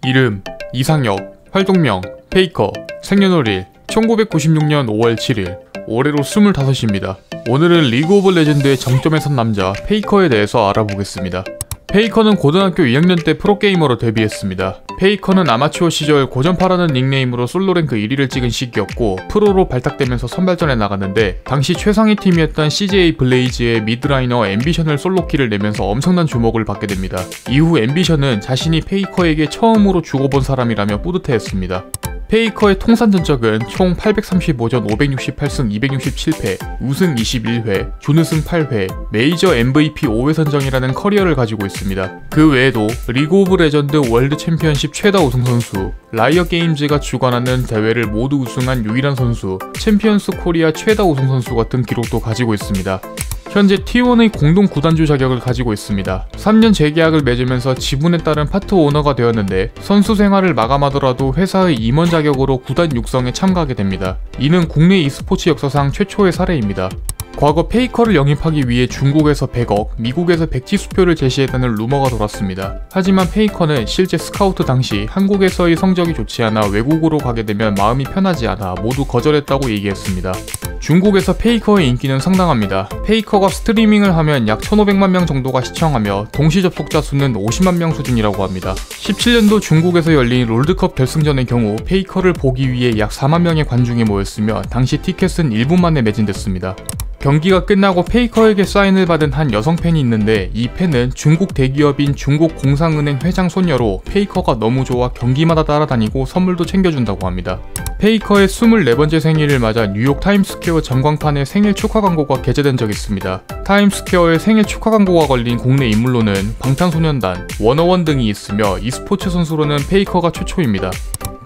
이름 이상혁, 활동명 페이커, 생년월일 1996년 5월 7일, 올해로 25입니다. 오늘은 리그 오브 레전드의 정점에 선 남자 페이커에 대해서 알아보겠습니다. 페이커는 고등학교 2학년 때 프로게이머로 데뷔했습니다. 페이커는 아마추어 시절 고전파라는 닉네임으로 솔로랭크 1위를 찍은 시기였고 프로로 발탁되면서 선발전에 나갔는데 당시 최상위 팀이었던 CJ 블레이즈의 미드라이너 앰비션을 솔로키를 내면서 엄청난 주목을 받게 됩니다. 이후 앰비션은 자신이 페이커에게 처음으로 죽어본 사람이라며 뿌듯해했습니다. 페이커의 통산 전적은 총 835전 568승 267패, 우승 21회, 준우승 8회, 메이저 MVP 5회 선정이라는 커리어를 가지고 있습니다. 그 외에도 리그 오브 레전드 월드 챔피언십 최다 우승 선수, 라이엇 게임즈가 주관하는 대회를 모두 우승한 유일한 선수, 챔피언스 코리아 최다 우승 선수 같은 기록도 가지고 있습니다. 현재 T1의 공동 구단주 자격을 가지고 있습니다. 3년 재계약을 맺으면서 지분에 따른 파트 오너가 되었는데 선수 생활을 마감하더라도 회사의 임원 자격으로 구단 육성에 참가하게 됩니다. 이는 국내 e스포츠 역사상 최초의 사례입니다. 과거 페이커를 영입하기 위해 중국에서 100억, 미국에서 백지수표를 제시했다는 루머가 돌았습니다. 하지만 페이커는 실제 스카우트 당시 한국에서의 성적이 좋지 않아 외국으로 가게 되면 마음이 편하지 않아 모두 거절했다고 얘기했습니다. 중국에서 페이커의 인기는 상당합니다. 페이커가 스트리밍을 하면 약 1500만 명 정도가 시청하며 동시 접속자 수는 50만 명 수준이라고 합니다. 17년도 중국에서 열린 롤드컵 결승전의 경우 페이커를 보기 위해 약 4만 명의 관중이 모였으며 당시 티켓은 1분 만에 매진됐습니다. 경기가 끝나고 페이커에게 사인을 받은 한 여성 팬이 있는데 이 팬은 중국 대기업인 중국공상은행 회장 손녀로 페이커가 너무 좋아 경기마다 따라다니고 선물도 챙겨준다고 합니다. 페이커의 24번째 생일을 맞아 뉴욕 타임스퀘어 전광판에 생일 축하 광고가 게재된 적이 있습니다. 타임스퀘어에 생일 축하 광고가 걸린 국내 인물로는 방탄소년단, 워너원 등이 있으며 e스포츠 선수로는 페이커가 최초입니다.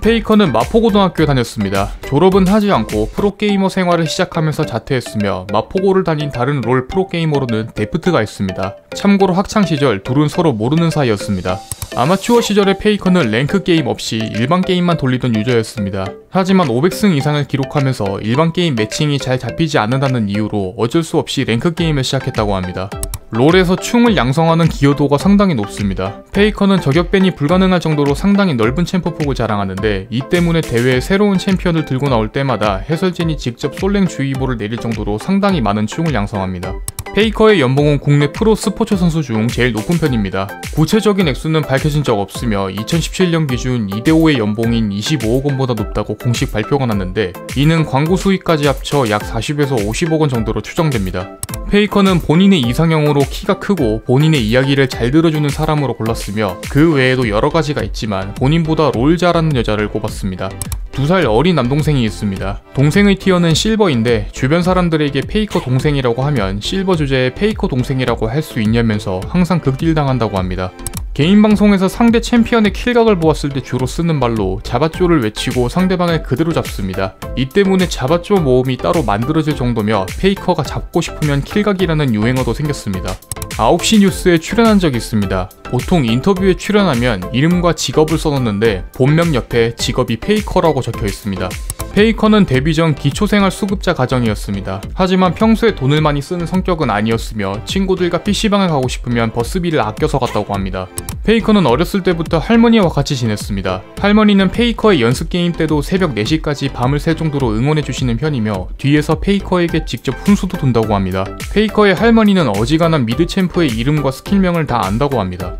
페이커는 마포고등학교에 다녔습니다. 졸업은 하지 않고 프로게이머 생활을 시작하면서 자퇴했으며 마포고를 다닌 다른 롤 프로게이머로는 데프트가 있습니다. 참고로 학창시절 둘은 서로 모르는 사이였습니다. 아마추어 시절의 페이커는 랭크 게임 없이 일반 게임만 돌리던 유저였습니다. 하지만 500승 이상을 기록하면서 일반 게임 매칭이 잘 잡히지 않는다는 이유로 어쩔 수 없이 랭크 게임을 시작했다고 합니다. 롤에서 충을 양성하는 기여도가 상당히 높습니다. 페이커는 저격밴이 불가능할 정도로 상당히 넓은 챔프폭을 자랑하는데 이 때문에 대회에 새로운 챔피언을 들고 나올 때마다 해설진이 직접 솔랭 주의보를 내릴 정도로 상당히 많은 충을 양성합니다. 페이커의 연봉은 국내 프로 스포츠 선수 중 제일 높은 편입니다. 구체적인 액수는 밝혀진 적 없으며 2017년 기준 2대5의 연봉인 25억 원보다 높다고 공식 발표가 났는데 이는 광고 수익까지 합쳐 약 40에서 50억 원 정도로 추정됩니다. 페이커는 본인의 이상형으로 키가 크고 본인의 이야기를 잘 들어주는 사람으로 골랐으며 그 외에도 여러 가지가 있지만 본인보다 롤 잘하는 여자를 꼽았습니다. 2살 어린 남동생이 있습니다. 동생의 티어는 실버인데 주변 사람들에게 페이커 동생이라고 하면 실버 주제에 페이커 동생이라고 할 수 있냐면서 항상 극딜당한다고 합니다. 개인 방송에서 상대 챔피언의 킬각을 보았을 때 주로 쓰는 말로 자바쪼를 외치고 상대방을 그대로 잡습니다. 이 때문에 자바쪼 모음이 따로 만들어질 정도며 페이커가 잡고 싶으면 킬각이라는 유행어도 생겼습니다. 9시 뉴스에 출연한 적이 있습니다. 보통 인터뷰에 출연하면 이름과 직업을 써놓는데 본명 옆에 직업이 페이커라고 적혀 있습니다. 페이커는 데뷔 전 기초생활 수급자 가정이었습니다. 하지만 평소에 돈을 많이 쓰는 성격은 아니었으며 친구들과 PC방에 가고 싶으면 버스비를 아껴서 갔다고 합니다. 페이커는 어렸을 때부터 할머니와 같이 지냈습니다. 할머니는 페이커의 연습 게임 때도 새벽 4시까지 밤을 새 정도로 응원해주시는 편이며 뒤에서 페이커에게 직접 훈수도 둔다고 합니다. 페이커의 할머니는 어지간한 미드 챔프의 이름과 스킬명을 다 안다고 합니다.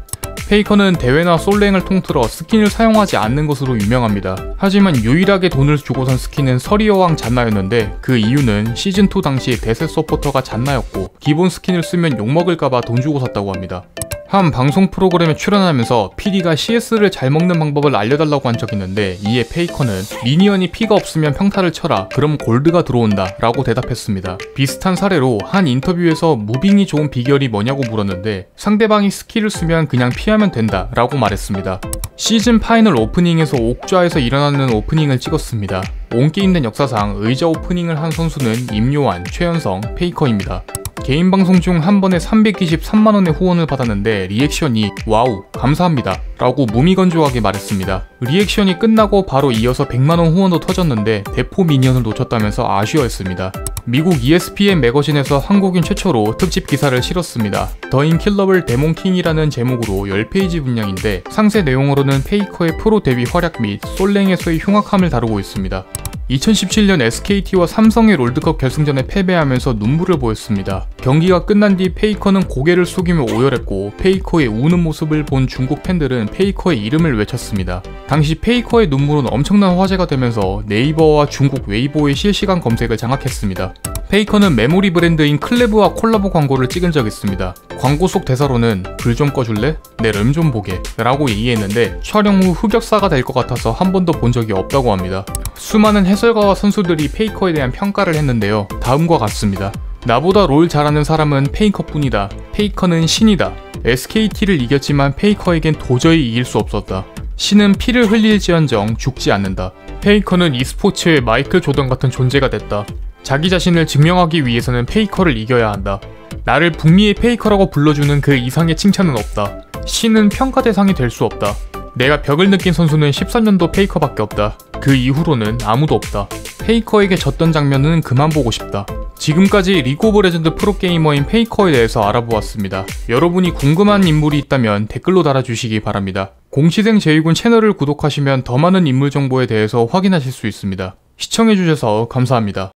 페이커는 대회나 솔랭을 통틀어 스킨을 사용하지 않는 것으로 유명합니다. 하지만 유일하게 돈을 주고 산 스킨은 서리여왕 잔나였는데 그 이유는 시즌2 당시 대세 서포터가 잔나였고 기본 스킨을 쓰면 욕먹을까봐 돈 주고 샀다고 합니다. 한 방송 프로그램에 출연하면서 PD가 CS를 잘 먹는 방법을 알려달라고 한 적이 있는데 이에 페이커는 미니언이 피가 없으면 평타를 쳐라 그럼 골드가 들어온다 라고 대답했습니다. 비슷한 사례로 한 인터뷰에서 무빙이 좋은 비결이 뭐냐고 물었는데 상대방이 스킬을 쓰면 그냥 피하면 된다 라고 말했습니다. 시즌 파이널 오프닝에서 옥좌에서 일어나는 오프닝을 찍었습니다. 온게임된 역사상 의자 오프닝을 한 선수는 임요한, 최연성, 페이커입니다. 개인 방송 중 한 번에 323만원의 후원을 받았는데 리액션이 와우 감사합니다 라고 무미건조하게 말했습니다. 리액션이 끝나고 바로 이어서 100만원 후원도 터졌는데 대포 미니언을 놓쳤다면서 아쉬워했습니다. 미국 ESPN 매거진에서 한국인 최초로 특집 기사를 실었습니다. 더 인킬러블 데몬킹이라는 제목으로 10페이지 분량인데 상세 내용으로는 페이커의 프로 데뷔 활약 및 솔랭에서의 흉악함을 다루고 있습니다. 2017년 SKT와 삼성의 롤드컵 결승전에 패배하면서 눈물을 보였습니다. 경기가 끝난 뒤 페이커는 고개를 숙이며 오열했고 페이커의 우는 모습을 본 중국 팬들은 페이커의 이름을 외쳤습니다. 당시 페이커의 눈물은 엄청난 화제가 되면서 네이버와 중국 웨이보의 실시간 검색을 장악했습니다. 페이커는 메모리 브랜드인 클레브와 콜라보 광고를 찍은 적이 있습니다. 광고 속 대사로는 "불 좀 꺼줄래? 내 름 좀 보게" 라고 얘기했는데 촬영 후 흑역사가 될 것 같아서 한 번도 본 적이 없다고 합니다. 수많은 해설가와 선수들이 페이커에 대한 평가를 했는데요. 다음과 같습니다. "나보다 롤 잘하는 사람은 페이커뿐이다. 페이커는 신이다. SKT를 이겼지만 페이커에겐 도저히 이길 수 없었다. 신은 피를 흘릴지언정 죽지 않는다. 페이커는 e스포츠의 마이클 조던 같은 존재가 됐다. 자기 자신을 증명하기 위해서는 페이커를 이겨야 한다. 나를 북미의 페이커라고 불러주는 그 이상의 칭찬은 없다. 신은 평가 대상이 될 수 없다. 내가 벽을 느낀 선수는 13년도 페이커밖에 없다. 그 이후로는 아무도 없다. 페이커에게 졌던 장면은 그만 보고 싶다." 지금까지 리그 오브 레전드 프로게이머인 페이커에 대해서 알아보았습니다. 여러분이 궁금한 인물이 있다면 댓글로 달아주시기 바랍니다. 공시생 제이군 채널을 구독하시면 더 많은 인물 정보에 대해서 확인하실 수 있습니다. 시청해주셔서 감사합니다.